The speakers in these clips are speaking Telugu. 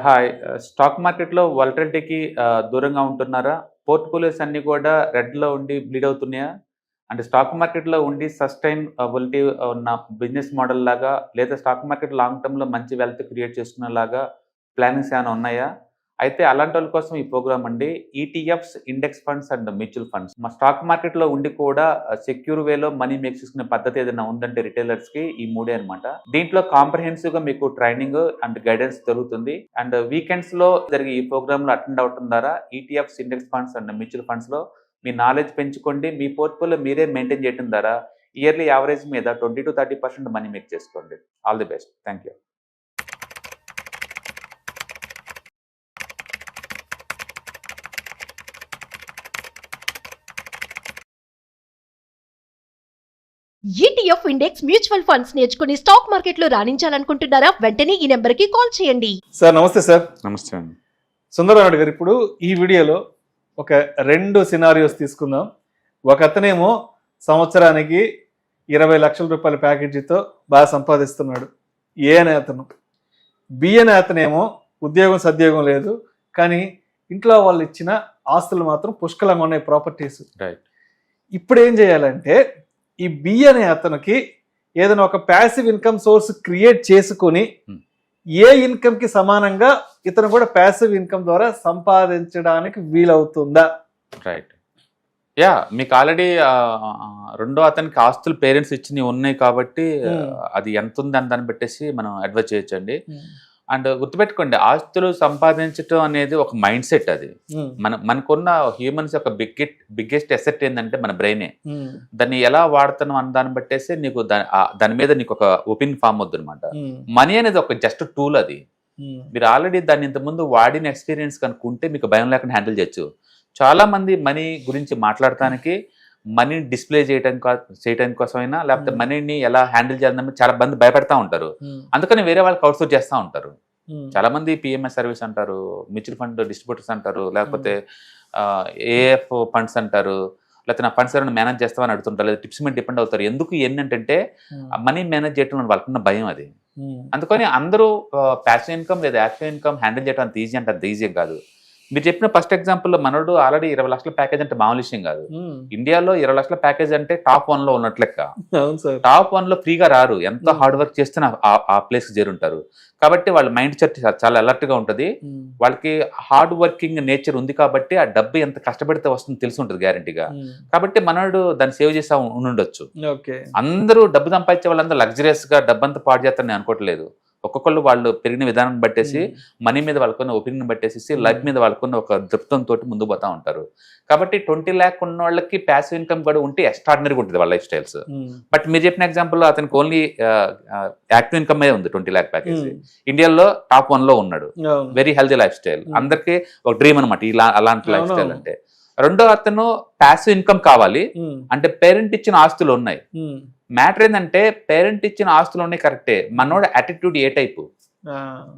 హాయ్. స్టాక్ మార్కెట్‌లో వోలటిలిటీకి దూరంగా ఉంటున్నారా? పోర్ట్‌ఫోలియోస్ అన్నీ కూడా రెడ్‌లో ఉండి బ్లీడ్ అవుతున్నాయా? అంటే స్టాక్ మార్కెట్‌లో ఉండి సస్టైనబిలిటీ ఉన్న బిజినెస్ మోడల్ లాగా లేదా స్టాక్ మార్కెట్ లాంగ్ టర్మ్‌లో మంచి వెల్త్ క్రియేట్ చేసుకునేలాగా ప్లానింగ్స్ ఏమైనా ఉన్నాయా? అయితే అలాంటోళ్ళ కోసం ఈ ప్రోగ్రామ్ అండి. ETFs, index funds and mutual funds. మా స్టాక్ మార్కెట్‌లో ఉండి కూడా సెక్యూర్ వేలో మనీ మేక్ చేసుకునే పద్ధతి ఏదైనా ఉందంటే రిటైలర్స్‌కి ఈ మూడే అన్నమాట. దీంట్లో కాంప్రహెన్సివ్‌గా మీకు ట్రైనింగ్ అండ్ గైడెన్స్ దొరుకుతుంది. అండ్ వీకెండ్స్‌లో జరిగే ఈ ప్రోగ్రామ్‌లో అటెండ్ అవ్వటం ద్వారా ETFs, index funds and mutual ఫండ్స్‌లో మీ నాలెడ్జ్ పెంచుకోండి. మీ పోర్ట్‌ఫోలియో మీరే మెయింటైన్ చేయటం ద్వారా ఇయర్లీ యావరేజ్ మీద 20-30% మనీ మేక్ చేసుకోండి. All the best. Thank you. ETF index mutual funds నేర్చుకుని స్టాక్ మార్కెట్లో రాణించాలనుకుంటున్నారా? వెంటనే ఈ నెంబర్కి కాల్ చేయండి. సార్ నమస్తే సార్. నమస్తే అండి. సుందరరావు గారు, ఇప్పుడు ఈ వీడియోలో ఒక 2 సినారియోస్ తీసుకుందాం. ఒక అతనేమో సంవత్సరానికి 20 లక్షల రూపాయల ప్యాకేజీతో బాగా సంపాదిస్తున్నాడు, ఏ అనే అతను. బి అనే అతనేమో ఉద్యోగం సద్యోగం లేదు, కానీ ఇంట్లో వాళ్ళు ఇచ్చిన ఆస్తులు మాత్రం పుష్కలంగా ఉన్నాయి, ప్రాపర్టీస్. రైట్. ఇప్పుడు ఏం చేయాలంటే ఈ బి అనే అతనికి ఏదైనా ఒక ప్యాసివ్ ఇన్కమ్ సోర్స్ క్రియేట్ చేసుకొని ఏ ఇన్కమ్ కి సమానంగా ఇతను కూడా ప్యాసివ్ ఇన్కమ్ ద్వారా సంపాదించడానికి వీలవుతుందా? రైట్. యా, మీకు ఆల్రెడీ రెండో అతనికి ఆస్తులు పేరెంట్స్ ఇచ్చినవి ఉన్నాయి కాబట్టి అది ఎంత ఉంది అని దాన్ని పెట్టేసి మనం అడ్వైజ్ చేయొచ్చండి. అండ్ గుర్తుపెట్టుకోండి, ఆస్తులు సంపాదించడం అనేది ఒక మైండ్ సెట్. అది మనకున్న హ్యూమన్స్ యొక్క బిగ్గెస్ట్ అసెట్ ఏంటంటే మన బ్రెయినే. దాన్ని ఎలా వాడుతున్నాం అన్న దాన్ని బట్టేసి నీకు దాని మీద నీకు ఒక ఒపీనియన్ ఫామ్ అవుతుంది అనమాట. మనీ అనేది ఒక జస్ట్ టూల్. అది మీరు ఆల్రెడీ దాన్ని ఇంతకుముందు వాడిన ఎక్స్పీరియన్స్ కనుక్కుంటే మీకు భయం లేకుండా హ్యాండిల్ చేయొచ్చు. చాలా మంది మనీ గురించి మాట్లాడటానికి, మనీని డిస్ప్లే చేయడం కోసమైనా, లేకపోతే మనీని ఎలా హ్యాండిల్ చేయాలని చాలా మంది భయపడతా ఉంటారు. అందుకని వేరే వాళ్ళకి అవుట్సోర్స్ చేస్తూ ఉంటారు. చాలా మంది పిఎంఎస్ సర్వీస్ అంటారు, మ్యూచువల్ ఫండ్ డిస్ట్రిబ్యూటర్స్ అంటారు, లేకపోతే ఏఎఫ్ ఫండ్స్ అంటారు, లేకపోతే నా ఫండ్స్ ఎవరైనా మేనేజ్ చేస్తామని అడుగుతుంటారు, లేదా టిప్స్ మీద డిపెండ్ అవుతారు. ఎందుకు ఏంటంటే మనీ మేనేజ్ చేయడం వాళ్ళకున్న భయం అది. అందుకని అందరూ ప్యాసివ్ ఇన్కమ్ లేదా యాక్టివ్ ఇన్కమ్ హ్యాండిల్ చేయడం అంత ఈజీ అంటే అంత ఈజీ కాదు. మీరు చెప్పిన ఫస్ట్ ఎగ్జాంపుల్లో మనోడు ఆల్రెడీ 20 లక్షల ప్యాకేజ్ అంటే మామూలు విషయం కాదు. ఇండియాలో 20 లక్షల ప్యాకేజ్ అంటే టాప్ 1 లో ఉన్నట్లెక్క. టాప్ 1 లో ఫ్రీగా రారు, ఎంతో హార్డ్ వర్క్ చేస్తే ఆ ప్లేస్ చేరుంటారు. కాబట్టి వాళ్ళ మైండ్ సెట్ చాలా అలర్ట్ గా ఉంటుంది. వాళ్ళకి హార్డ్ వర్కింగ్ నేచర్ ఉంది కాబట్టి ఆ డబ్బు ఎంత కష్టపడితే వస్తుందో తెలిసి ఉంటుంది గ్యారంటీగా. కాబట్టి మనోడు దాన్ని సేవ్ చేసా ఉండొచ్చు. అందరూ డబ్బు సంపాదించే వాళ్ళందరూ లగ్జరియస్ గా డబ్బంతా పాడు చేస్తారని అనుకోవట్లేదు. ఒక్కొక్కళ్ళు వాళ్ళు పెరిగిన విధానం బట్టేసి, మనీ మీద వాళ్ళకున్న ఒపీనియన్ బట్టేసి, లైఫ్ మీద వాళ్ళకున్న ఒక దృప్తంతో ముందు పోతా ఉంటారు. కాబట్టి 20 lakh ఉన్న వాళ్ళకి ప్యాసివ్ ఇన్కమ్ కూడా ఉంటే ఎక్స్ట్రాడినరీగా ఉంటుంది వాళ్ళ లైఫ్ స్టైల్స్. బట్ మీరు చెప్పిన ఎగ్జాంపుల్లో అతనికి ఓన్లీ యాక్టివ్ ఇన్కమ్ ఉంది 20 lakh ప్యాకేజ్. ఇండియాలో టాప్ 1 లో ఉన్నాడు. వెరీ హెల్తీ లైఫ్ స్టైల్, అందరికి ఒక డ్రీమ్ అనమాట అలాంటి లైఫ్ స్టైల్ అంటే. రెండో అతను ప్యాసివ్ ఇన్కమ్ కావాలి అంటే పేరెంట్ ఇచ్చిన ఆస్తులు ఉన్నాయి. మ్యాటర్ ఏంటంటే పేరెంట్ ఇచ్చిన ఆస్తులు ఉన్నాయి కరెక్టే, మనోడు యాటిట్యూడ్ ఏ టైపు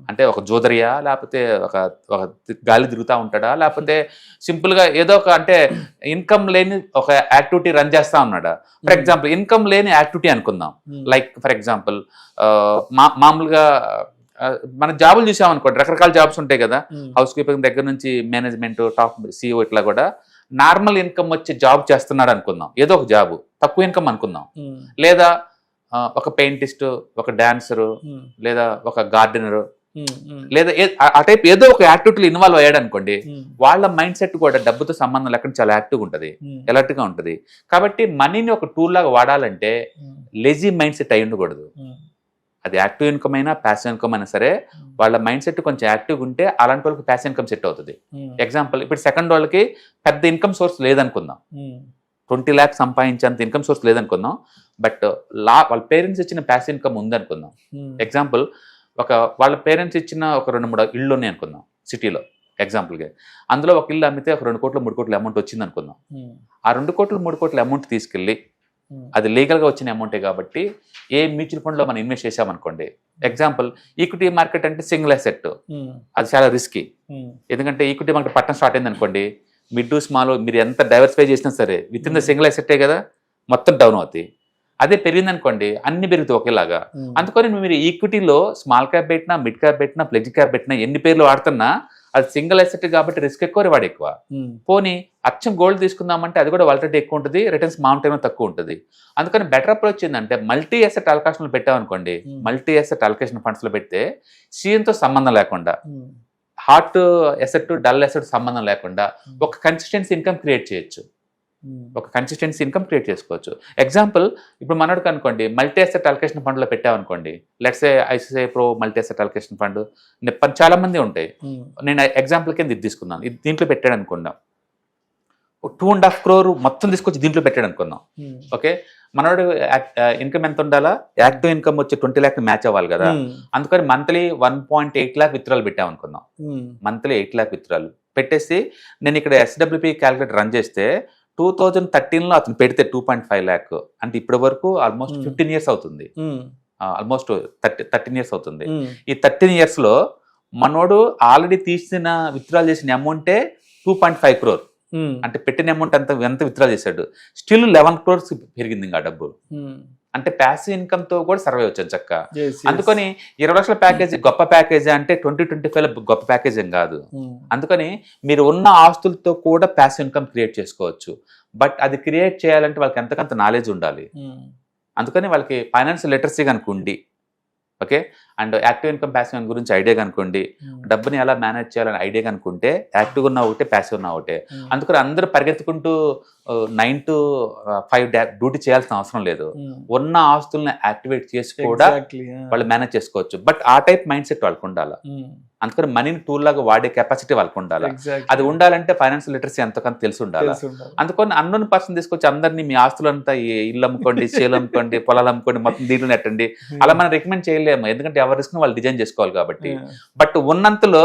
అంటే ఒక జోదరియా, లేకపోతే ఒక గాలి తిరుగుతూ ఉంటాడా, లేకపోతే సింపుల్ గా ఏదో ఒక అంటే ఇన్కమ్ లేని ఒక యాక్టివిటీ రన్ చేస్తా ఉన్నాడా. ఫర్ ఎగ్జాంపుల్ ఇన్కమ్ లేని యాక్టివిటీ అనుకుందాం. లైక్ ఫర్ ఎగ్జాంపుల్ మామూలుగా మన జాబులు చూసామనుకోండి, రకరకాల జాబ్స్ ఉంటాయి కదా. హౌస్ కీపింగ్ దగ్గర నుంచి మేనేజ్మెంట్, టాప్ సిఇఓ, ఇట్లా కూడా నార్మల్ ఇన్కమ్ వచ్చే జాబ్ చేస్తున్నాడు అనుకుందాం. ఏదో ఒక జాబ్ తక్కువ ఇన్కమ్ అనుకుందాం. లేదా ఒక పెయింటిస్ట్, ఒక డాన్సరు, లేదా ఒక గార్డెనరు, లేదా ఆ టైప్ ఏదో ఒక యాక్టివిటీలో ఇన్వాల్వ్ అయ్యాడు అనుకోండి, వాళ్ళ మైండ్ సెట్ కూడా డబ్బుతో సంబంధం లేకుండా చాలా యాక్టివ్గా ఉంటుంది, ఎలర్ట్ గా ఉంటుంది. కాబట్టి మనీని ఒక టూల్ లాగా వాడాలంటే లేజీ మైండ్ సెట్ అయి ఉండకూడదు. అది యాక్టివ్ ఇన్కమ్ అయినా ప్యాసివ్ ఇన్కమ్ అయినా సరే, వాళ్ళ మైండ్ సెట్ కొంచెం యాక్టివ్గా ఉంటే అలాంటి వాళ్ళకి ప్యాసివ్ ఇన్కమ్ సెట్ అవుతుంది. ఎగ్జాంపుల్, ఇప్పుడు సెకండ్ వాళ్ళకి పెద్ద ఇన్కమ్ సోర్స్ లేదనుకుందాం, 20 lakh సంపాదించేంత ఇన్కమ్ సోర్స్ లేదనుకుందాం, బట్ వాళ్ళ పేరెంట్స్ ఇచ్చిన ప్యాసివ్ ఇన్కమ్ ఉందనుకుందాం. ఎగ్జాంపుల్, వాళ్ళ పేరెంట్స్ ఇచ్చిన ఒక 2-3 ఇళ్ళు ఉన్నాయి అనుకుందాం సిటీలో ఎగ్జాంపుల్గా. అందులో ఒక ఇల్లు అమ్మితే ఒక 2 కోట్ల 3 కోట్ల అమౌంట్ వచ్చింది అనుకుందాం. ఆ 2 కోట్ల 3 కోట్ల అమౌంట్ తీసుకెళ్ళి, అది లీగల్గా వచ్చిన అమౌంటే కాబట్టి ఏ మ్యూచువల్ ఫండ్లో మనం ఇన్వెస్ట్ చేసామనుకోండి. ఎగ్జాంపుల్, ఈక్విటీ మార్కెట్ అంటే సింగిల్ అసెట్, అది చాలా రిస్కీ. ఎందుకంటే ఈక్విటీ మార్కెట్ పట్టణం స్టార్ట్ అయింది అనుకోండి, మిడ్ టు స్మాల్ మీరు ఎంత డైవర్సిఫై చేసినా సరే విత్ ఇన్ ద సింగిల్ అసెట్టే కదా మొత్తం డౌన్ అవుతాయి. అదే పెరిగింది అనుకోండి అన్ని పెరుగుతాయి ఒకేలాగా. అందుకని మీరు ఈక్విటీలో స్మాల్ క్యాప్ పెట్టినా, మిడ్ క్యాప్ పెట్టినా, ప్లెడ్జ్ క్యాప్ పెట్టినా, ఎన్ని పేర్లు వాడుతున్నా అది సింగిల్ అసెట్ కాబట్టి రిస్క్ ఎక్కువ, రివార్డ్ ఎక్కువ. పోనీ అచ్చం గోల్డ్ తీసుకుందామంటే అది కూడా వాలటిలిటీ ఎక్కువ ఉంటుంది, రిటర్న్స్ మామూలు టైంలో తక్కువ ఉంటుంది. అందుకని బెటర్ అప్రోచ్ ఏంటంటే మల్టీ అసెట్ అలొకేషన్లో పెట్టామనుకోండి, మల్టీ అసెట్ అలొకేషన్ ఫండ్స్లో పెడితే సీజన్తో సంబంధం లేకుండా, హాట్ అసెట్ డల్ అసెట్ సంబంధం లేకుండా ఒక కన్సిస్టెన్సీ ఇన్కమ్ క్రియేట్ చేయొచ్చు. ఒక కన్సిస్టెన్సీ ఇన్కమ్ క్రియేట్ చేసుకోవచ్చు. ఎగ్జాంపుల్ ఇప్పుడు మనోడికి అనుకోండి మల్టీ అసెట్ అలొకేషన్ ఫండ్లో పెట్టామనుకోండి, let's A ICICI pro multi asset allocation fund చాలా మంది ఉంటాయి. నేను ఎగ్జాంపుల్ కింద ఇది తీసుకున్నాను, ఇది దీంట్లో పెట్టాడు అనుకుందాం, 2.5 crore మొత్తం తీసుకొచ్చి దీంట్లో పెట్టాడు అనుకుందాం. ఓకే, మనోడు ఇన్కమ్ ఎంత ఉండాలా, యాక్టివ్ ఇన్కమ్ వచ్చి 20 lakh మ్యాచ్ అవ్వాలి కదా. అందుకని మంత్లీ 1.8 lakh విత్డ్రాల్ పెట్టాం అనుకుందాం. మంత్లీ 8 lakh విత్డ్రాల్ పెట్టేసి నేను ఇక్కడ SWP క్యాలిక్యులేటర్ రన్ చేస్తే 2013లో అతను పెడితే 2.5 lakh, అంటే ఇప్పటి వరకు ఆల్మోస్ట్ 15 years అవుతుంది. ఆల్మోస్ట్ 13 years అవుతుంది. ఈ 13 years లో మనోడు ఆల్రెడీ తీసిన విత్డ్రాల్ చేసిన అమౌంటే 2.5 crore. అంటే పెట్టిన అమౌంట్ ఎంత విత్డ్రా చేశాడు, స్టిల్ 11 crores పెరిగింది ఇంకా డబ్బు. అంటే ప్యాసివ్ ఇన్కమ్ తో కూడా సర్వే వచ్చాను చక్క. అందుకని 20 లక్షల ప్యాకేజ్ గొప్ప ప్యాకేజ్ అంటే 2025లో గొప్ప ప్యాకేజ్ ఏం కాదు. అందుకని మీరు ఉన్న ఆస్తులతో కూడా ప్యాసివ్ ఇన్కమ్ క్రియేట్ చేసుకోవచ్చు. బట్ అది క్రియేట్ చేయాలంటే వాళ్ళకి ఎంతకంత నాలెడ్జ్ ఉండాలి. అందుకని వాళ్ళకి ఫైనాన్షియల్ లిటరసీ కనుకోండి, okay, and active income passive income గురించి ఐడియా కనుకోండి, డబ్బుని ఎలా మేనేజ్ చేయాలని ఐడియా కనుకుంటే యాక్టివ్గా ఉన్న ఒకటే, ప్యాసివ్ ఉన్న ఒకటే. అందుకని అందరూ పరిగెత్తుకుంటూ 9 to 5 డ్యూటీ చేయాల్సిన అవసరం లేదు. ఉన్న ఆస్తుల్ని యాక్టివేట్ చేసి కూడా వాళ్ళు మేనేజ్ చేసుకోవచ్చు. బట్ ఆ టైప్ మైండ్ సెట్ వాళ్ళకు ఉండాలి. అందుకని మనీని టూల్ లాగా వాడే కెపాసిటీ వాళ్ళకు ఉండాలి. అది ఉండాలంటే ఫైనాన్షియల్ లిటరసీ ఎంతకంత తెలిసి ఉండాలి. అందుకని అన్నోన్ పర్సన్ తీసుకొచ్చి అందరినీ మీ ఆస్తులంతా ఇల్లు అమ్ముకోండి, చేలు అమ్ముకోండి, పొలాలు అమ్ముకోండి, మొత్తం దీంట్లో నెట్టండి అలా మనం రికమెండ్ చేయలేము. ఎందుకంటే ఎవరి రిస్క్ వాళ్ళు డిజైన్ చేసుకోవాలి కాబట్టి. బట్ ఉన్నంతలో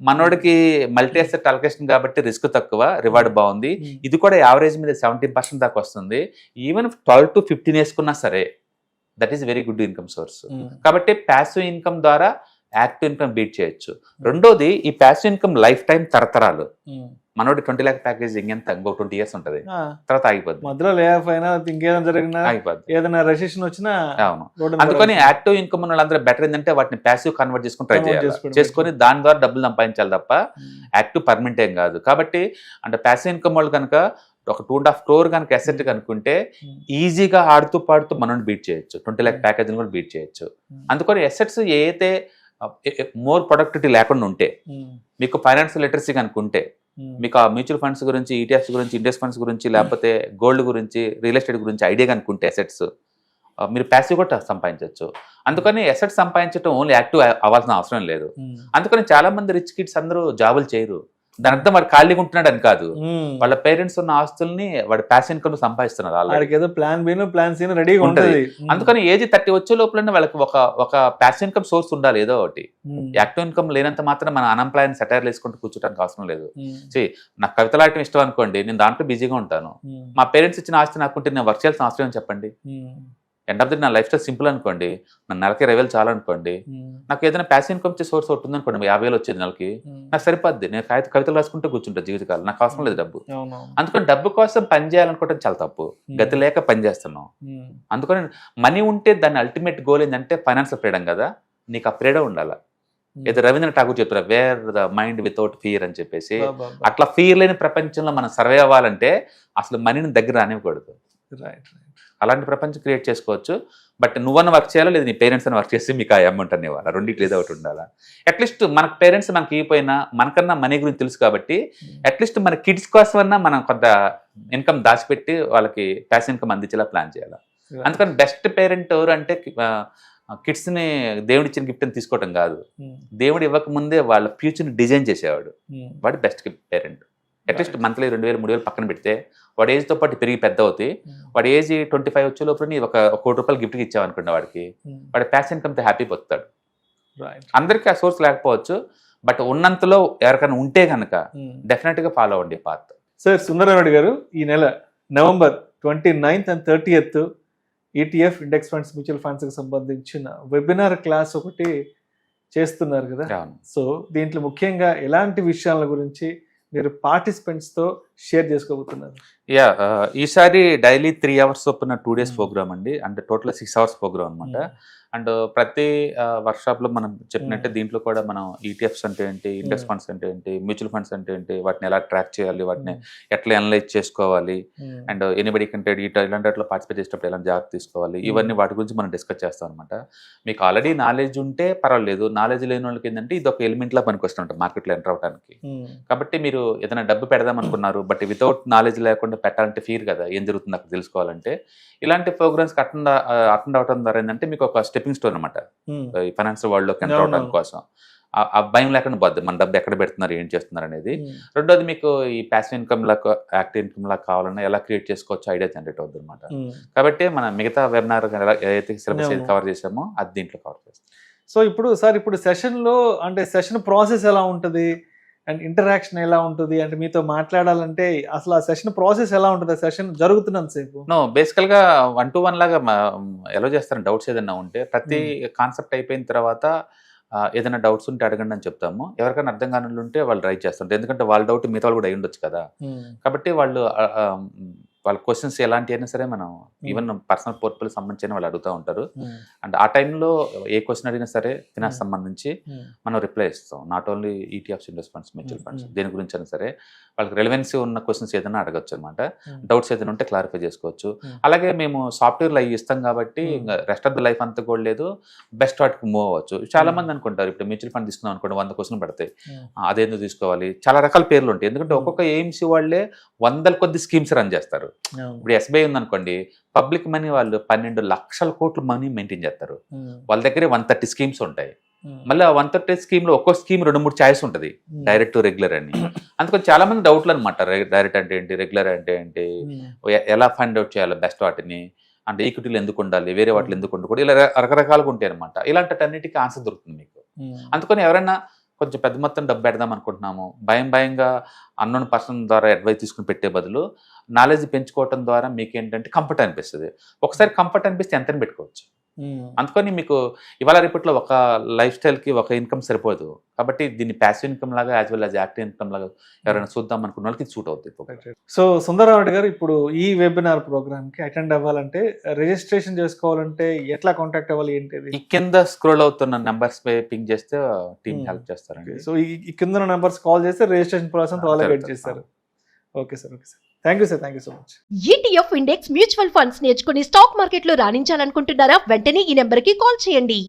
మనోడికి మల్టీ అసెట్ అలొకేషన్ కాబట్టి రిస్క్ తక్కువ, రివార్డ్ బాగుంది. ఇది కూడా యావరేజ్ మీద 70% దాకా వస్తుంది. ఈవెన్ 12 to 15 వేసుకున్నా సరే that is very good income source. కాబట్టి ప్యాసివ్ ఇన్కమ్ ద్వారా యాక్టివ్ ఇన్కమ్ బీట్ చేయొచ్చు. రెండోది, ఈ ప్యాసివ్ ఇన్కమ్ లైఫ్ టైం తరతరాలు. మనోడి 20 lakh ప్యాకేజ్ ఇంకెంత, ఇంకో 20 years ఉంటది, తర్వాత ఆగిపోద్ది. మధ్యలో లేఫ్ అయినా ఇంకేదైనా జరిగినా ఆగిపోద్ది, ఏదైనా రెసిషన్ వచ్చినా. అవును, అందుకని యాక్టివ్ ఇన్కమ్ ఉన్న వాళ్ళందరూ బెటర్ ఏంటంటే వాటిని ప్యాసివ్ కన్వర్ట్ చేసుకుని ట్రై చేయాలి, చేసుకొని దాని ద్వారా డబ్బులు సంపాదించాలి తప్ప యాక్టివ్ పర్మనెంట్ ఏం కాదు. కాబట్టి అంటే ప్యాసివ్ ఇన్కమ్ వాళ్ళు కనుక ఒక 2.5 crore కనుక అసెట్ కనుక్కుంటే ఈజీగా ఆడుతూ పాడుతూ మనం బీట్ చేయొచ్చు, 20 lakh ప్యాకేజ్ కూడా బీట్ చేయొచ్చు. అందుకని అసెట్స్ ఏదైతే మోర్ ప్రొడక్టివిటీ లేకుండా ఉంటే, మీకు ఫైనాన్షియల్ లిటరసీ కనుకుంటే, మీకు ఆ మ్యూచువల్ ఫండ్స్ గురించి, ఈటీఎఫ్స్ గురించి, ఇండెక్స్ ఫండ్స్ గురించి, లేకపోతే గోల్డ్ గురించి, రియల్ ఎస్టేట్ గురించి ఐడియా కనుకుంటే అసెట్స్ మీరు ప్యాసివ్ కూడా సంపాదించవచ్చు. అందుకని అసెట్స్ సంపాదించడం ఓన్లీ యాక్టివ్ అవ్వాల్సిన అవసరం లేదు. అందుకని చాలా మంది రిచ్ కిడ్స్ అందరూ జాబులు చేయరు. దాని అర్థం వాడు ఖాళీగా ఉంటున్నాడు అని కాదు, వాళ్ళ పేరెంట్స్ ఉన్న ఆస్తుల్ని వాడు ప్యాసివ్ ఇన్కమ్ సంపాదిస్తున్నారు. ప్లాన్ బి ప్లాన్ సి రెడీగా ఉంటుంది. అందుకని ఏజ్ 30 వచ్చే లోపలనే వాళ్ళకి ఒక ప్యాసివ్ ఇన్కమ్ సోర్స్ ఉండాలి ఏదో ఒకటి. యాక్టివ్ ఇన్కమ్ లేనంత మాత్రం మన అన్ఎంప్లాయ్ని సెటైర్లు వేసుకుంటూ కూర్చోడానికి అవసరం లేదు. నాకు కవితలు ఆడటం ఇష్టం అనుకోండి, నేను దాంట్లో బిజీగా ఉంటాను. మా పేరెంట్స్ ఇచ్చిన ఆస్తి నాకుంటే నేను వర్క్ చేయాల్సిన అవసరం అని చెప్పండి. ఎండ్ ఆఫ్ ది నా లైఫ్ స్టైల్ సింపుల్ అనుకోండి, నా నెలకి 20,000 చాలు అనుకోండి, నాకు ఏదైనా ప్యాసివ్ ఇన్కమ్ వచ్చే సోర్స్ ఒకటి ఉంది అనుకోండి, 50,000 వచ్చేది నెలకి, నాకు సరిపోద్ది. నేను కవితలు రాసుకుంటూ కూర్చుంటా జీవితకాలం, నాకు అవసరం లేదు డబ్బు. అందుకని డబ్బు కోసం పని చేయాలనుకోవడం చాలా తప్పు, గతి లేక పని చేస్తున్నాం. అందుకని మనీ ఉంటే దాని అల్టిమేట్ గోల్ ఏంటంటే ఫైనాన్షియల్ ఫ్రీడమ్ కదా, నీకు ఆ ఫ్రీడమ్ ఉండాలి. ఏదో రవీంద్రనాథ్ ఠాగూర్ చెప్తారు, wear the mind without fear అని చెప్పేసి. అట్లా ఫియర్ లేని ప్రపంచంలో మనం సర్వే అవ్వాలంటే అసలు మనీని దగ్గర రానివ్వకూడదు. అలాంటి ప్రపంచం క్రియేట్ చేసుకోవచ్చు. బట్ నువ్వన్న వర్క్ చేయాలా, లేదు నీ పేరెంట్స్ అని వర్క్ చేసి మీకు ఆ అమౌంట్ అనేవాళ్ళ, రెండింటి ఏదో ఒకటి ఉండాలా. అట్లీస్ట్ మన పేరెంట్స్ మనకి ఇవ్వకపోయినా మనకన్నా మనీ గురించి తెలుసు కాబట్టి అట్లీస్ట్ మన కిడ్స్ కోసం అన్నా మనం కొంత ఇన్కమ్ దాచిపెట్టి వాళ్ళకి ప్యాసివ్ ఇన్కమ్ అందించేలా ప్లాన్ చేయాలి. అందుకని బెస్ట్ పేరెంట్ ఎవరు అంటే కిడ్స్ని దేవుడి ఇచ్చిన గిఫ్ట్ అని తీసుకోవటం కాదు, దేవుడు ఇవ్వక ముందే వాళ్ళ ఫ్యూచర్ని డిజైన్ చేసేవాడు, వాడు బెస్ట్ పేరెంట్. అట్లీస్ట్ మంత్లీ 2,000 3,000 పక్కన పెడితే వాడి ఏజ్తో పాటు పెరిగి పెద్ద అవుతాయి. వాడి ఏజ్ 25 వచ్చే లోపల ఒక ₹1 కోటి గిఫ్ట్కి ఇచ్చావనుకోండి, వాడి ప్యాసివ్ ఇన్కమ్తో హ్యాపీ పోతాడు. అందరికీ ఆ సోర్స్ లేకపోవచ్చు, బట్ ఉన్నంతలో ఎవరికైనా ఉంటే కనుక డెఫినెట్గా ఫాలో అవ్వండి పాత్. సార్ సుందరరావు గారు, ఈ నెల November 29th and 30th ETF index funds, mutual ఫండ్స్కి సంబంధించిన వెబినార్ క్లాస్ ఒకటి చేస్తున్నారు కదా. సో దీంట్లో ముఖ్యంగా ఎలాంటి విషయాల గురించి మీరు పార్టిసిపెంట్స్తో షేర్ చేసుకోబోతున్నారు? యా ఈసారి డైలీ 3 hours చొప్పున 2 days ప్రోగ్రామ్ అండి. అంటే టోటల్ 6 hours ప్రోగ్రామ్ అనమాట. అండ్ ప్రతి వర్క్షాప్ లో మనం చెప్పినట్టే దీంట్లో కూడా మనం ఈటీఎఫ్స్ అంటే ఏంటి, ఇండెక్స్ ఫండ్స్ అంటే ఏంటి, మ్యూచువల్ ఫండ్స్ అంటే ఏంటి, వాటిని ఎలా ట్రాక్ చేయాలి, వాటిని ఎట్లా అనలైజ్ చేసుకోవాలి, అండ్ ఎనీబడి కంటే ఇలాంటి వాటిలో పార్టిసిపేట్ చేసేటప్పుడు ఎలా జాగ్రత్త తీసుకోవాలి, ఇవన్నీ వాటి గురించి మనం డిస్కస్ చేస్తాం అనమాట. మీకు ఆల్రెడీ నాలెడ్జ్ ఉంటే పర్వాలేదు, నాలెడ్జ్ లేని వాళ్ళకి ఏంటంటే ఇది ఒక ఎలిమెంట్ లా పనికి వస్తుంటాం మార్కెట్లో ఎంటర్ అవడానికి. కాబట్టి మీరు ఏదైనా డబ్బు పెడదాం అనుకున్నారు, బట్ వితౌట్ నాలెడ్జ్ లేకుండా పెట్టాలంటే ఫీర్ కదా, ఏం జరుగుతుంది అక్కడ తెలుసుకోవాలంటే. ఇలాంటి ప్రోగ్రామ్స్ అటెండ్ అవడం ద్వారా ఏంటంటే మీకు ఒక స్టెప్పింగ్ స్టోన్ అనమాట ఈ ఫైనాన్షియల్ వరల్డ్ లోకి ఎంటర్ అవడానికి కోసం. ఆ భయం లేకుండా పోద్ది మన డబ్బు ఎక్కడ పెడుతున్నారు, ఏం చేస్తున్నారు అనేది. రెండోది మీకు ఈ ప్యాసివ్ ఇన్కమ్ లా, యాక్టివ్ ఇన్కమ్ లా కావాలన్నా ఎలా క్రియేట్ చేసుకోవచ్చు ఐడియా జనరేట్ అవుతుంది అనమాట. కాబట్టి మన మిగతా వెబినార్ ఏదైతే సిలబస్ కవర్ చేసామో అది దీంట్లో కవర్ చేస్తాం. సో ఇప్పుడు సార్, ఇప్పుడు సెషన్లో అంటే సెషన్ ప్రాసెస్ ఎలా ఉంటుంది అండ్ ఇంటరాక్షన్ ఎలా ఉంటుంది, అంటే మీతో మాట్లాడాలంటే అసలు ఆ సెషన్ ప్రాసెస్ ఎలా ఉంటుంది, ఆ సెషన్ జరుగుతున్నంత సేపు? నో, బేసికల్ గా 1-to-1 లాగా ఎలా చేస్తారు, డౌట్స్ ఏదైనా ఉంటే ప్రతి కాన్సెప్ట్ అయిపోయిన తర్వాత ఏదైనా డౌట్స్ ఉంటే అడగండి అని చెప్తాము. ఎవరికైనా అర్థం కాని ఉంటే వాళ్ళు రైట్ చేస్తుంటారు, ఎందుకంటే వాళ్ళ డౌట్ మిగతా వాళ్ళు కూడా అయి ఉండొచ్చు కదా. కాబట్టి వాళ్ళ క్వశ్చన్స్ ఎలాంటి అయినా సరే మనం ఈవెన్ పర్సనల్ పోర్ట్ఫోలియో సంబంధించిన వాళ్ళు అడుగుతూ ఉంటారు. అండ్ ఆ టైంలో ఏ క్వశ్చన్ అడిగినా సరే ఫినాన్స్ సంబంధించి మనం రిప్లై ఇస్తాం. Not only ETFs, index funds, mutual funds, దేని గురించి అయినా సరే వాళ్ళకి రెలవెన్సీ ఉన్న క్వశ్చన్స్ ఏదైనా అడగచ్చు అనమాట. డౌట్స్ ఏదైనా ఉంటే క్లారిఫై చేసుకోవచ్చు. అలాగే మేము సాఫ్ట్వేర్లో అవి ఇస్తాం కాబట్టి రెస్ట్ ఆఫ్ ద లైఫ్ అంతా కూడా లేదు, బెస్ట్ వాటికి మూవ్ అవ్వచ్చు. చాలా మంది అనుకుంటారు ఇప్పుడు మ్యూచువల్ ఫండ్ తీసుకున్నాం అనుకోండి 100 క్వశ్చన్లు పడతాయి, అదేందుకు తీసుకోవాలి, చాలా రకాల పేర్లు ఉంటాయి. ఎందుకంటే ఒక్కొక్క ఎయిమ్సీ వాళ్ళే 100 కొద్ది స్కీమ్స్ రన్ చేస్తారు. ఇప్పుడు ఎస్బీఐ ఉందనుకోండి, పబ్లిక్ మనీ వాళ్ళు 12 లక్షల కోట్ల మనీ మెయింటైన్ చేస్తారు. వాళ్ళ దగ్గర 130 స్కీమ్స్ ఉంటాయి. మళ్ళీ 130 స్కీమ్ లో ఒక్కో స్కీమ్ 2-3 ఛాయిస్ ఉంటుంది, డైరెక్ట్ రెగ్యులర్ అని. అందుకని చాలా మంది డౌట్లు అనమాట, డైరెక్ట్ అంటే ఏంటి, రెగ్యులర్ అంటే ఏంటి, ఎలా ఫైండ్ అవుట్ చేయాలి బెస్ట్ వాటిని, అంటే ఈక్విటీలు ఎందుకు ఉండాలి, వేరే వాటిలో ఎందుకు ఉండకూడదు, ఇలా రకరకాలుగా ఉంటాయి అనమాట. ఇలాంటివన్నిటికీ ఆన్సర్ దొరుకుతుంది మీకు. అందుకని ఎవరైనా కొంచెం పెద్ద మొత్తం డబ్బు పెడదాం అనుకుంటున్నాము, భయంగా అన్నోన్ పర్సన్ ద్వారా అడ్వైస్ తీసుకుని పెట్టే బదులు నాలెడ్జ్ పెంచుకోవడం ద్వారా మీకు ఏంటంటే కంఫర్ట్ అనిపిస్తుంది. ఒకసారి కంఫర్ట్ అనిపిస్తే ఎంతని పెట్టుకోవచ్చు. అందుకని మీకు ఇవాళ రేపట్లో ఒక లైఫ్ స్టైల్కి ఒక ఇన్కమ్ సరిపోదు. కాబట్టి దీన్ని ప్యాసివ్ ఇన్కమ్ లాగా as well as active income లాగా ఎవరైనా చూద్దాం అనుకున్న వాళ్ళకి సూట్ అవుతుంది. సో సుందరరావు గారు, ఇప్పుడు ఈ వెబినార్ ప్రోగ్రామ్కి అటెండ్ అవ్వాలంటే, రిజిస్ట్రేషన్ చేసుకోవాలంటే ఎట్లా కాంటాక్ట్ అవ్వాలి, ఏంటిది? ఈ కింద స్క్రోల్ అవుతున్న నెంబర్స్ పింగ్ చేస్తే టీమ్ హెల్ప్ చేస్తారండి. సో ఈ కింద నెంబర్స్ కాల్ చేస్తే రిజిస్ట్రేషన్ ప్రాసెస్ వాళ్ళే గైడ్ చేస్తారు. Okay sir, okay sir, thank you sir, thank you so much. ETF index mutual funds నేర్చుకుని స్టాక్ మార్కెట్లో రాణించాలనుకుంటున్నారా? వెంటనే ఈ నెంబర్కి కాల్ చేయండి.